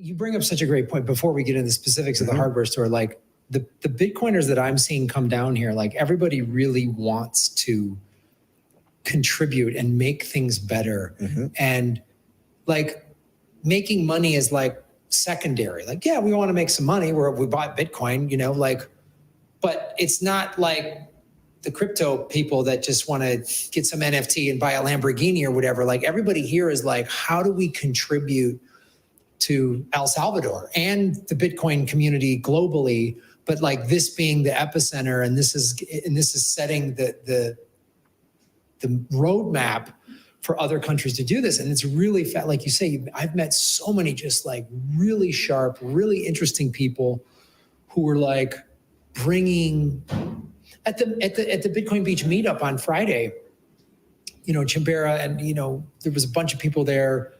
You bring up such a great point before we get into the specifics of the hardware store. Like the Bitcoiners that I'm seeing come down here, like everybody really wants to contribute and make things better. And like making money is like secondary. Like, yeah, we want to make some money where we bought Bitcoin, you know, like, but it's not like the crypto people that just want to get some NFT and buy a Lamborghini or whatever. Like everybody here is like, how do we contribute to El Salvador and the Bitcoin community globally? But like this being the epicenter, and this is setting the roadmap for other countries to do this. And it's really like you say, I've met so many just like really sharp, really interesting people who were like bringing at the Bitcoin Beach meetup on Friday, you know, Chimbera, and, you know, there was a bunch of people there,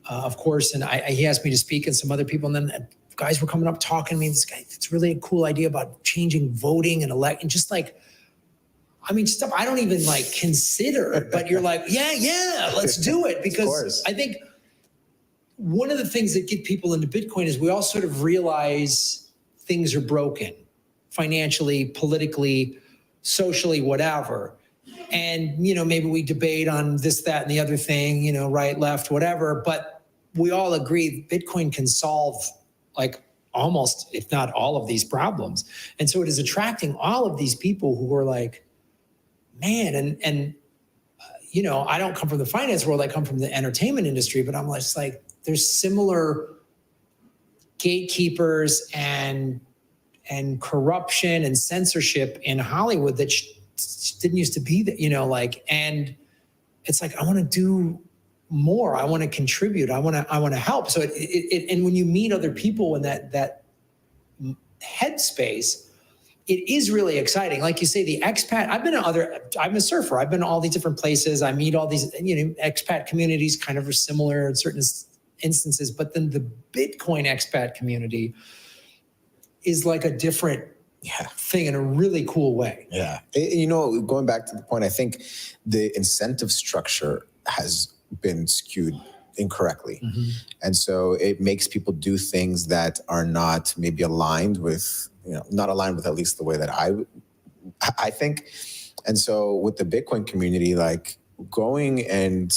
of course. And he asked me to speak and some other people. And then guys were coming up talking to me. This guy, it's really a cool idea about changing voting and and just like, I mean, stuff I don't even like consider, but you're like, yeah, let's do it. Because I think one of the things that get people into Bitcoin is we all sort of realize things are broken financially, politically, socially, whatever. And, you know, maybe we debate on this, that, and the other thing, you know, right, left, whatever. But we all agree Bitcoin can solve like almost, if not all of these problems. And so it is attracting all of these people who are like, man, and you know, I don't come from the finance world, I come from the entertainment industry, but I'm just like, there's similar gatekeepers and corruption and censorship in Hollywood that didn't used to be that, you know, like, and it's like, I want to do more. I want to contribute. I want to help. So and when you meet other people in that headspace, it is really exciting. Like you say, the expat, I'm a surfer. I've been to all these different places. I meet all these, you know, expat communities kind of are similar in certain instances, but then the Bitcoin expat community is like a different thing in a really cool way. Yeah. You know, going back to the point, I think the incentive structure has been skewed incorrectly. And so it makes people do things that are not maybe aligned with, you know, not aligned with at least the way that I think. And so with the Bitcoin community, like going and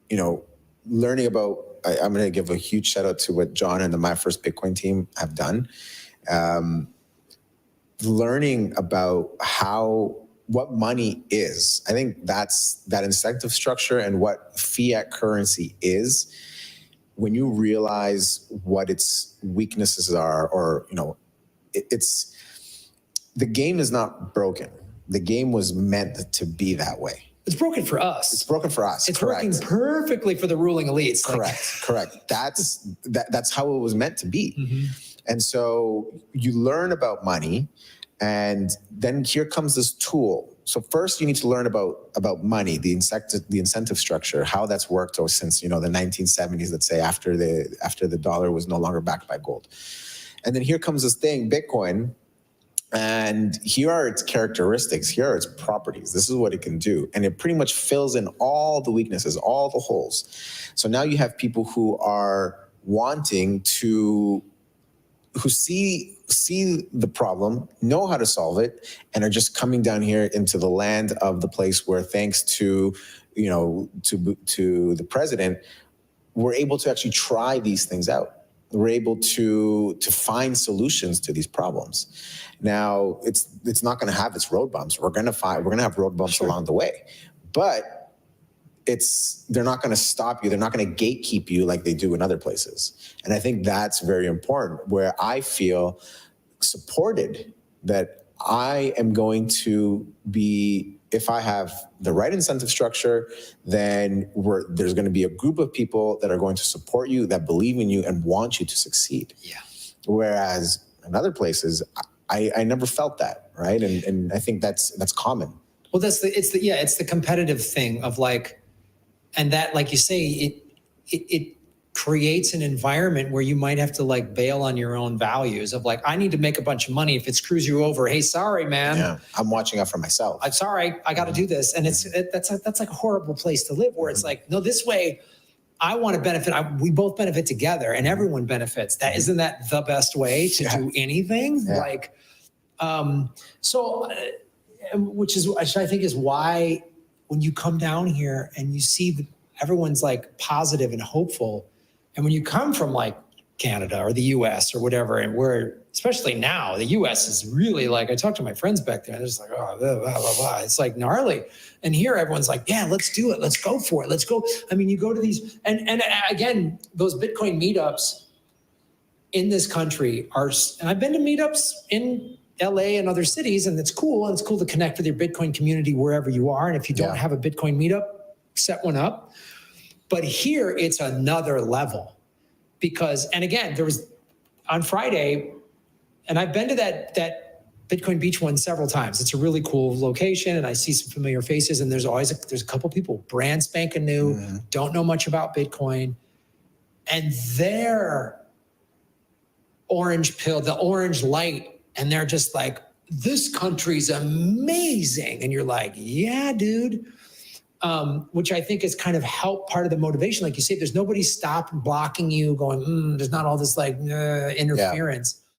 you know, learning about, I'm going to give a huge shout out to what John and the My First Bitcoin team have done. Learning about what money is. I think that's that incentive structure and what fiat currency is. When you realize what its weaknesses are, or, you know, it's the game is not broken. The game was meant to be that way. It's broken for us. It's broken for us. It's working perfectly for the ruling elites. Correct. That's how it was meant to be. And so you learn about money, and then here comes this tool. So first you need to learn about money, the incentive structure, how that's worked since, you know, the 1970s, let's say, after the dollar was no longer backed by gold. And then here comes this thing, Bitcoin, and here are its characteristics, here are its properties. This is what it can do. And it pretty much fills in all the weaknesses, all the holes. So now you have people who are wanting to, who see the problem, know how to solve it, and are just coming down here into the land of the place where, thanks to, you know, to the president, we're able to actually try these things out. We're able to find solutions to these problems. Now, it's not going to have its road bumps. We're going to have road bumps along the way, but they're not going to stop you. They're not going to gatekeep you like they do in other places. And I think that's very important, where I feel supported, that I am going to be, if I have the right incentive structure, then there's going to be a group of people that are going to support you, that believe in you and want you to succeed. Yeah. Whereas in other places, I never felt that, right? And I think that's common. Well, it's the competitive thing of like, and that, like you say, it creates an environment where you might have to like bail on your own values of like, I need to make a bunch of money. If it screws you over, hey, sorry, man. Yeah, I'm watching out for myself. I'm sorry, I got to do this. And that's like a horrible place to live, where it's like, no, this way I want to benefit. We both benefit together, and everyone benefits. That isn't that the best way to do anything? Yeah. Like, which I think is why when you come down here and you see everyone's like positive and hopeful, and when you come from like Canada or the US or whatever, and we're, especially now, the US is really like, I talk to my friends back there and they're just like, oh, blah, blah, blah, blah. It's like gnarly. And here everyone's like, yeah, let's do it. Let's go for it. Let's go. I mean, you go to these, and again, those Bitcoin meetups in this country are, and I've been to meetups in LA and other cities, and it's cool. And it's cool to connect with your Bitcoin community wherever you are. And if you don't have a Bitcoin meetup, set one up. But here it's another level. Because, and again, there was on Friday, and I've been to that Bitcoin Beach one several times. It's a really cool location, and I see some familiar faces. And there's a couple people brand spanking new, don't know much about Bitcoin, and they're orange pill, the orange light, and they're just like, "This country's amazing," and you're like, "Yeah, dude." Which I think has kind of helped part of the motivation. Like you say, there's nobody stopping, blocking you, going, there's not all this like interference.